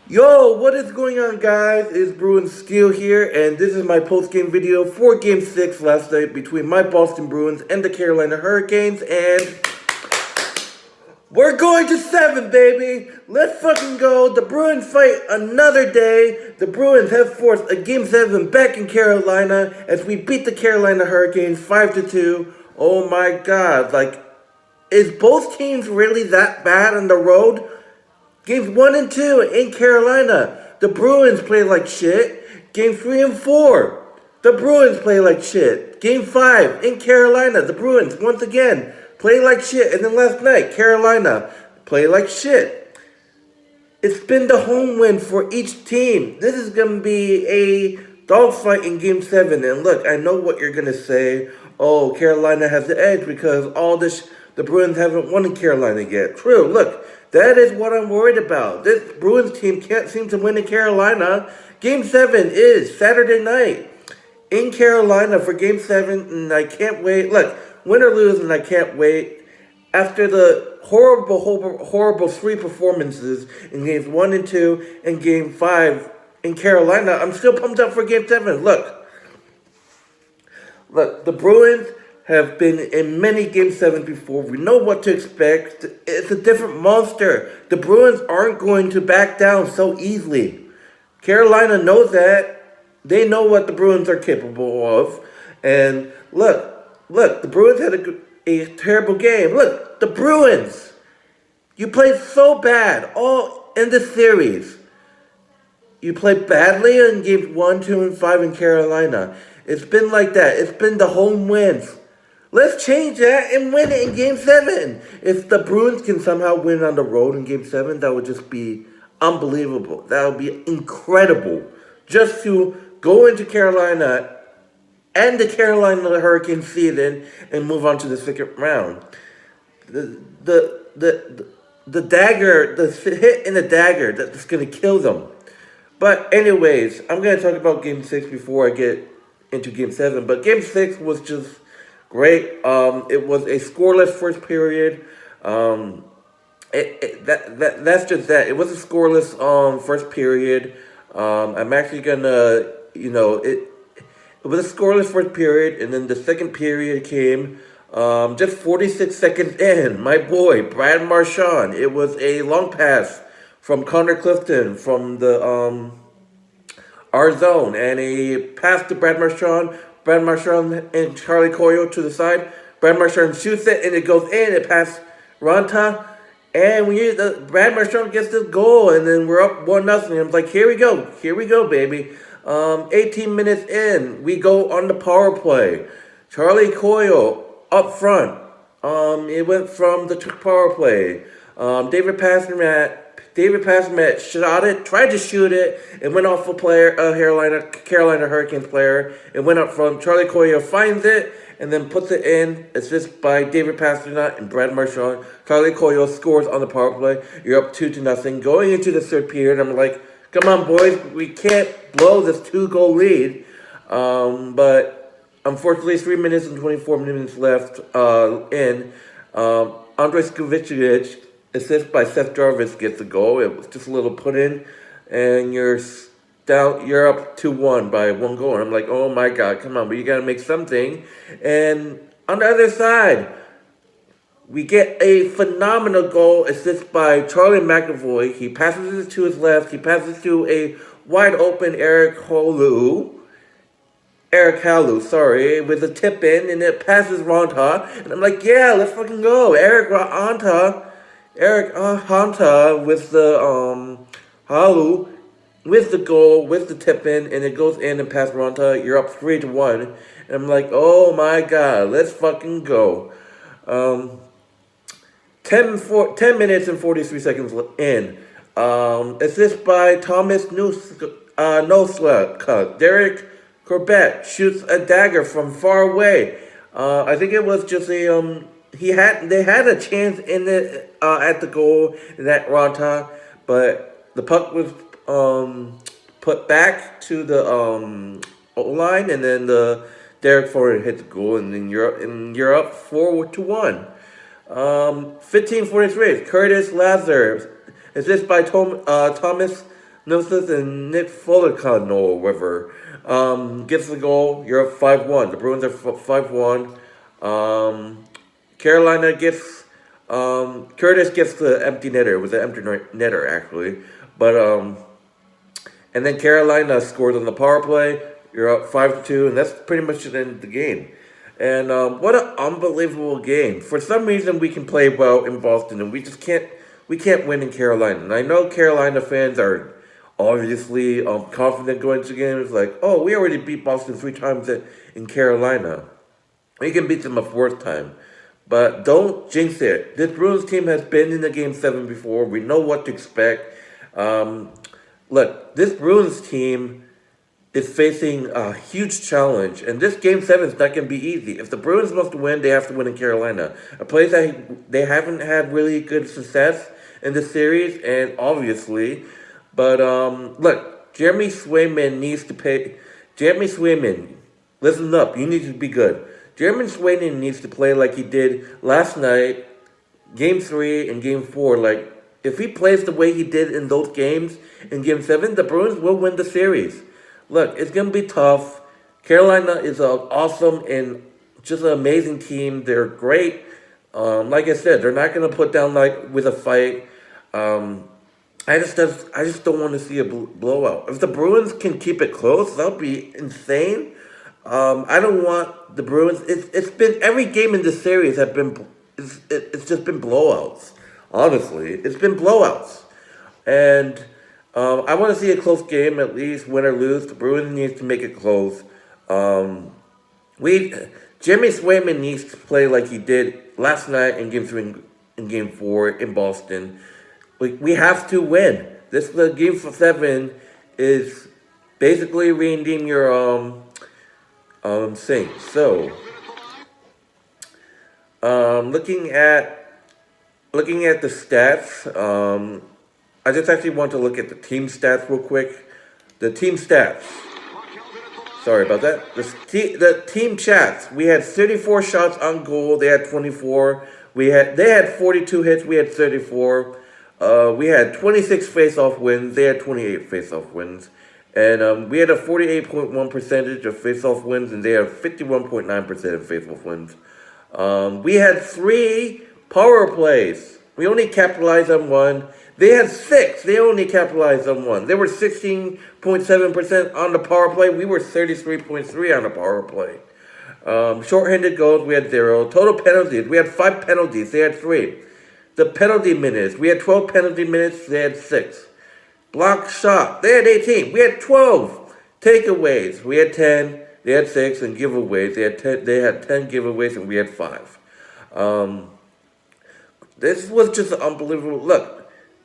Yo, what is going on, guys? It's Bruins Steel here, and this is my post-game video for Game 6 last night between my Boston Bruins and the Carolina Hurricanes, and we're going to 7, baby! Let's fucking go! The Bruins fight another day. The Bruins have forced a Game 7 back in Carolina as we beat the Carolina Hurricanes 5-2. Oh my god, is both teams really that bad on the road? Games 1 and 2 in Carolina, the Bruins play like shit. Game 3 and 4, the Bruins play like shit. Game 5 in Carolina, the Bruins once again play like shit. And then last night, Carolina play like shit. It's been the home win for each team. This is going to be a dogfight in Game 7. And look, I know what you're going to say. Oh, Carolina has the edge because the Bruins haven't won in Carolina yet. True, look. That is what I'm worried about. This Bruins team can't seem to win in Carolina. Game 7 is Saturday night in Carolina for Game 7, and I can't wait. Look, win or lose, and I can't wait. After the horrible 3 performances in Games 1 and 2 and Game 5 in Carolina, I'm still pumped up for Game 7. Look, the Bruins have been in many Game 7 before. We know what to expect. It's a different monster. The Bruins aren't going to back down so easily. Carolina knows that. They know what the Bruins are capable of. And look, the Bruins had a terrible game. Look, the Bruins, you played so bad all in the series. You played badly in Games 1, 2, and 5 in Carolina. It's been like that. It's been the home wins. Let's change that and win it in Game 7. If the Bruins can somehow win on the road in Game 7, that would just be unbelievable. That would be incredible. Just to go into Carolina and the Carolina Hurricane season and move on to the second round. The dagger, the hit in the dagger, that's going to kill them. But anyways, I'm going to talk about Game 6 before I get into Game 7. But Game 6 was just great. It was a scoreless first period. That's just that. It was a scoreless first period. I'm actually gonna, it was a scoreless first period, and then the second period came just 46 seconds in. My boy Brad Marchand. It was a long pass from Connor Clifton from the our zone, and a pass to Brad Marchand. Brad Marchand and Charlie Coyle to the side. Brad Marchand shoots it, and it goes in. It passes Ranta. And Brad Marchand gets this goal, and then we're up 1-0. I'm like, here we go, baby. 18 minutes in, we go on the power play. Charlie Coyle up front. It went from the power play. David Pasternak shot it, tried to shoot it, and went off a Carolina Hurricanes player. It went up from Charlie Coyle, finds it, and then puts it in. Assist by David Pasternak and Brad Marchand. Charlie Coyle scores on the power play. You're up 2-0. Going into the third period, I'm like, come on, boys, we can't blow this 2-goal lead. But unfortunately, 3 minutes and 24 minutes left in. Andrei Skvicic, assist by Seth Jarvis, gets a goal. It was just a little put in, and you're down. You're up 2-1 by 1 goal. And I'm like, oh my god, come on, but you gotta make something. And on the other side, we get a phenomenal goal assist by Charlie McAvoy. He passes it to his left. He passes to a wide open Eric Halu, with a tip in, and it passes Ronta. And I'm like, yeah, let's fucking go. Eric Hanta with the Halu with the goal, with the tip in, and it goes in and past Ronta. You're up 3-1. And I'm like, oh my god, let's fucking go. 10 minutes and 43 seconds in. Assist by Thomas Nosla. Derek Corbett shoots a dagger from far away. I think it was just a they had a chance in the at the goal in that Ronta, but the puck was put back to the O-line, and then the Derek Ford hit the goal, and then you're up 4-1. 15:43. Curtis Lazar. Assist by Thomas Nilsson and Nick Foligno or whatever gets the goal. You're up 5-1. The Bruins are 5-1. Carolina gets Curtis gets the empty netter. It was an empty netter actually, but and then Carolina scores on the power play. You're up 5-2, and that's pretty much the end of the game. And what an unbelievable game! For some reason, we can play well in Boston, and we just can't. We can't win in Carolina. And I know Carolina fans are obviously confident going into games. Like, oh, we already beat Boston 3 times in Carolina. We can beat them a 4th time. But don't jinx it. This Bruins team has been in the Game 7 before. We know what to expect. Look, this Bruins team is facing a huge challenge, and this Game 7 is not going to be easy. If the Bruins must win, they have to win in Carolina, a place that they haven't had really good success in this series, and obviously, but look, Jeremy Swayman needs to pay. Jeremy Swayman, listen up, you need to be good. Jeremy Swayman needs to play like he did last night, Game 3 and Game 4. Like, if he plays the way he did in those games in Game 7, the Bruins will win the series. Look, it's going to be tough. Carolina is an awesome and just an amazing team. They're great. Like I said, they're not going to put down like with a fight. I just don't want to see a blowout. If the Bruins can keep it close, that'll be insane. I don't want the Bruins. It's been every game in this series have been. It's just been blowouts. Honestly, it's been blowouts, and I want to see a close game at least, win or lose. The Bruins needs to make it close. Jimmy Swayman needs to play like he did last night in Game 3 and Game 4 in Boston. We have to win. The Game 7 is basically redeem your Saints. So looking at the stats, I just actually want to look at the team stats real quick. The team stats. Sorry about that. The team chats. We had 34 shots on goal. They had 24. They had 42 hits. We had 34. We had 26 face-off wins. They had 28 face-off wins. And we had a 48.1 percentage of face-off wins, and they had 51.9% of face-off wins. We had 3 power plays. We only capitalized on 1. They had 6. They only capitalized on 1. They were 16.7% on the power play. We were 33.3% on the power play. Shorthanded goals, we had 0. Total penalties, we had 5 penalties. They had 3. The penalty minutes, we had 12 penalty minutes. They had 6. Block shot, they had 18. We had 12. Takeaways, we had 10. They had 6. And giveaways, they had 10 giveaways, and we had 5. This was just unbelievable. Look.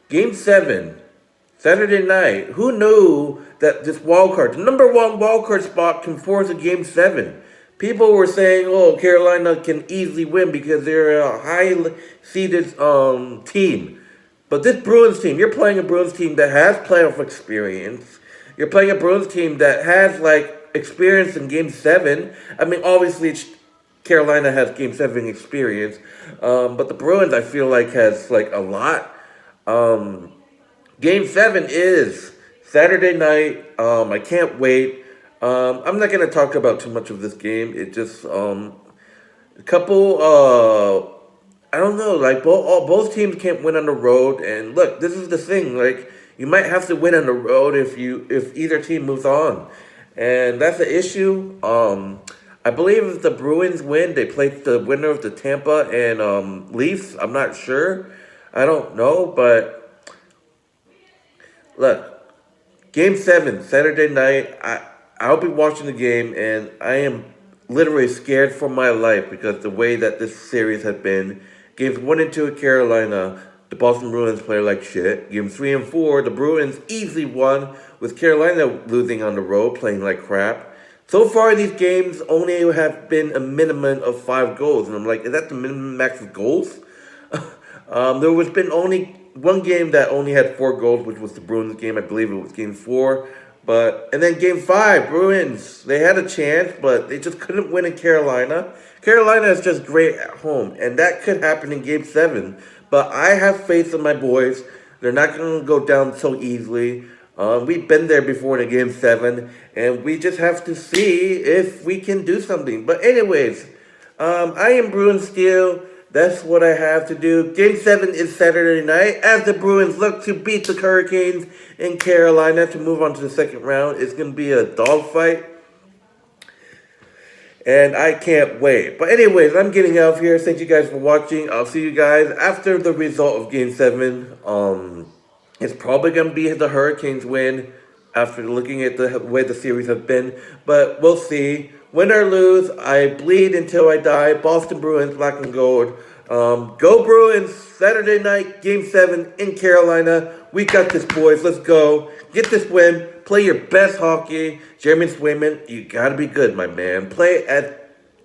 Game 7, Saturday night. Who knew that this wildcard, the number 1 wildcard spot, can force a Game 7? People were saying, "Oh, Carolina can easily win because they're a high-seeded team." But this Bruins team, you're playing a Bruins team that has playoff experience. You're playing a Bruins team that has experience in Game 7. I mean, obviously, Carolina has Game 7 experience, but the Bruins, I feel like, has a lot. Game 7 is Saturday night. I can't wait. I'm not going to talk about too much of this game. It just, a couple, I don't know, both teams can't win on the road. And look, this is the thing, you might have to win on the road if either team moves on. And that's the issue. I believe if the Bruins win, they play the winner of the Tampa and Leafs. I'm not sure. I don't know, but look, Game 7, Saturday night, I'll be watching the game, and I am literally scared for my life because the way that this series has been. Games 1 and 2 at Carolina, the Boston Bruins play like shit. Game 3 and 4, the Bruins easily won, with Carolina losing on the road, playing like crap. So far, these games only have been a minimum of 5 goals, and I'm like, is that the minimum max of goals? There was been only one game that only had 4 goals, which was the Bruins game. I believe it was Game 4. And then Game 5, Bruins, they had a chance, but they just couldn't win in Carolina. Carolina is just great at home, and that could happen in Game 7. But I have faith in my boys. They're not going to go down so easily. We've been there before in a Game 7, and we just have to see if we can do something. But anyways, I am Bruins Steel. That's what I have to do. Game 7 is Saturday night as the Bruins look to beat the Hurricanes in Carolina to move on to the second round. It's going to be a dogfight, and I can't wait. But anyways, I'm getting out of here. Thank you guys for watching. I'll see you guys after the result of Game 7. It's probably going to be the Hurricanes win after looking at the way the series have been. But we'll see. Win or lose, I bleed until I die. Boston Bruins, black and gold. Go Bruins, Saturday night, Game 7 in Carolina. We got this, boys. Let's go. Get this win. Play your best hockey. Jeremy Swayman, you got to be good, my man.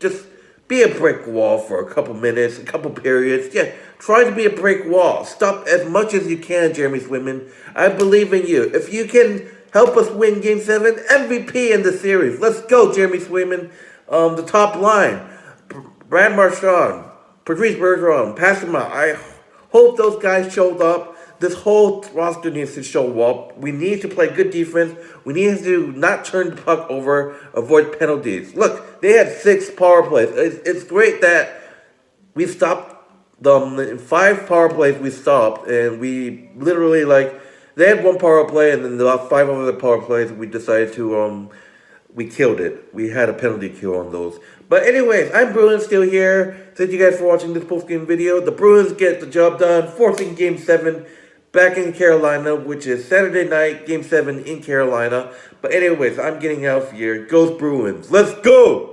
Just be a brick wall for a couple minutes, a couple periods. Yeah, try to be a brick wall. Stop as much as you can, Jeremy Swayman. I believe in you. If you can help us win Game 7, MVP in the series. Let's go, Jeremy Swayman. The top line, Brad Marchand, Patrice Bergeron, Passima. I hope those guys showed up. This whole roster needs to show up. We need to play good defense. We need to not turn the puck over, avoid penalties. Look, they had 6 power plays. It's great that we stopped them. In 5 power plays we stopped, and we literally, they had 1 power play, and then the 5 other power plays we decided to, we killed it. We had a penalty kill on those. But anyways, I'm Bruins still here. Thank you guys for watching this post-game video. The Bruins get the job done, forcing Game 7 back in Carolina, which is Saturday night, Game 7 in Carolina. But anyways, I'm getting out of here. Goes Bruins. Let's go!